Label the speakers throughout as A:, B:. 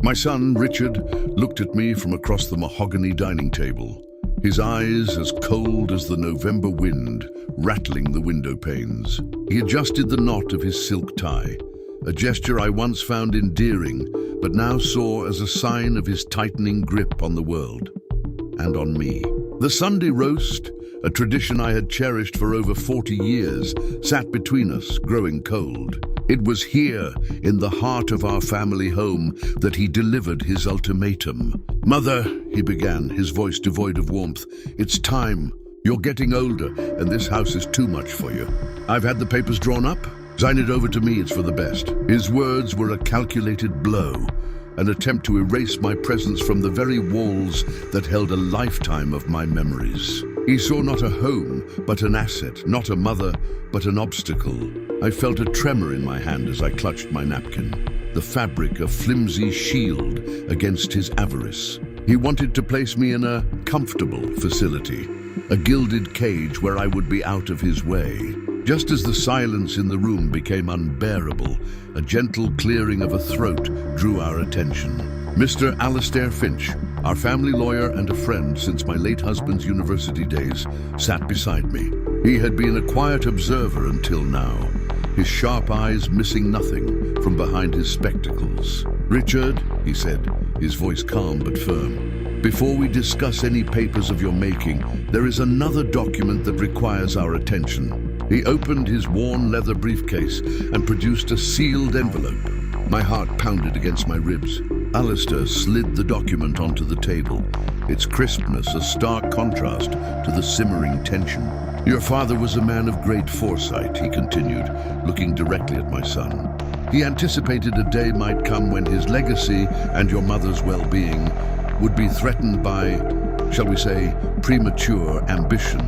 A: My son, Richard, looked at me from across the mahogany dining table, his eyes as cold as the November wind, rattling the window panes. He adjusted the knot of his silk tie, a gesture I once found endearing, but now saw as a sign of his tightening grip on the world and on me. The Sunday roast, a tradition I had cherished for over 40 years, sat between us, growing cold. It was here, in the heart of our family home, that he delivered his ultimatum. "Mother," he began, his voice devoid of warmth, "it's time. You're getting older, and this house is too much for you. I've had the papers drawn up. Sign it over to me, it's for the best." His words were a calculated blow, an attempt to erase my presence from the very walls that held a lifetime of my memories. He saw not a home, but an asset, not a mother, but an obstacle. I felt a tremor in my hand as I clutched my napkin, the fabric a flimsy shield against his avarice. He wanted to place me in a comfortable facility, a gilded cage where I would be out of his way. Just as the silence in the room became unbearable, a gentle clearing of a throat drew our attention. Mr. Alistair Finch, our family lawyer and a friend since my late husband's university days, sat beside me. He had been a quiet observer until now, his sharp eyes missing nothing from behind his spectacles. "Richard," he said, his voice calm but firm, "before we discuss any papers of your making, there is another document that requires our attention." He opened his worn leather briefcase and produced a sealed envelope. My heart pounded against my ribs. Alistair slid the document onto the table, its crispness a stark contrast to the simmering tension. "Your father was a man of great foresight," he continued, looking directly at my son. "He anticipated a day might come when his legacy and your mother's well-being would be threatened by, shall we say, premature ambition."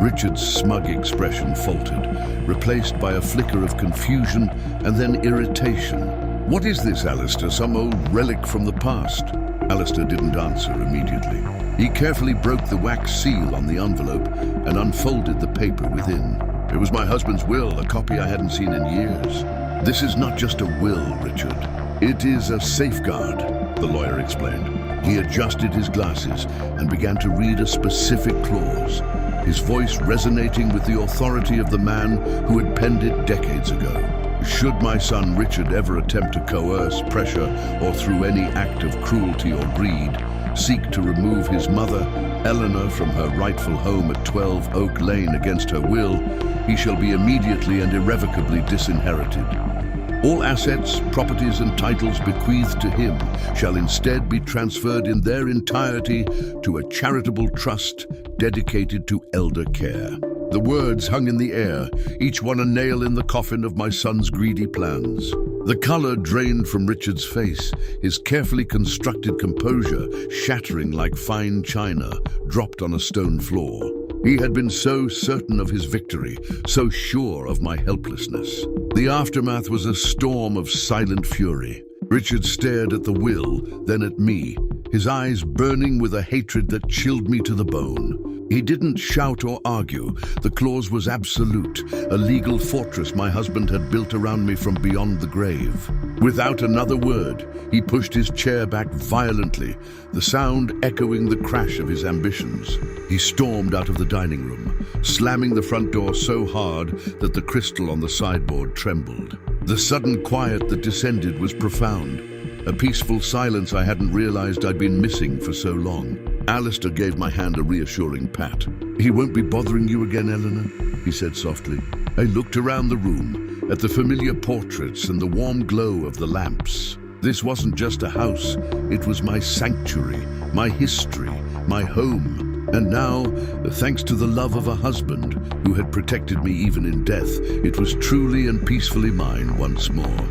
A: Richard's smug expression faltered, replaced by a flicker of confusion and then irritation. "What is this, Alistair? Some old relic from the past?" Alistair didn't answer immediately. He carefully broke the wax seal on the envelope and unfolded the paper within. "It was my husband's will, a copy I hadn't seen in years." "This is not just a will, Richard. It is a safeguard," the lawyer explained. He adjusted his glasses and began to read a specific clause, his voice resonating with the authority of the man who had penned it decades ago. "Should my son Richard ever attempt to coerce, pressure, or through any act of cruelty or greed, seek to remove his mother, Eleanor, from her rightful home at 12 Oak Lane against her will, he shall be immediately and irrevocably disinherited. All assets, properties, and titles bequeathed to him shall instead be transferred in their entirety to a charitable trust dedicated to elder care." The words hung in the air, each one a nail in the coffin of my son's greedy plans. The color drained from Richard's face, his carefully constructed composure shattering like fine china dropped on a stone floor. He had been so certain of his victory, so sure of my helplessness. The aftermath was a storm of silent fury. Richard stared at the will, then at me, his eyes burning with a hatred that chilled me to the bone. He didn't shout or argue. The clause was absolute, a legal fortress my husband had built around me from beyond the grave. Without another word, he pushed his chair back violently, the sound echoing the crash of his ambitions. He stormed out of the dining room, slamming the front door so hard that the crystal on the sideboard trembled. The sudden quiet that descended was profound, a peaceful silence I hadn't realized I'd been missing for so long. Alistair gave my hand a reassuring pat. "He won't be bothering you again, Eleanor," he said softly. I looked around the room, at the familiar portraits and the warm glow of the lamps. This wasn't just a house, it was my sanctuary, my history, my home. And now, thanks to the love of a husband who had protected me even in death, it was truly and peacefully mine once more.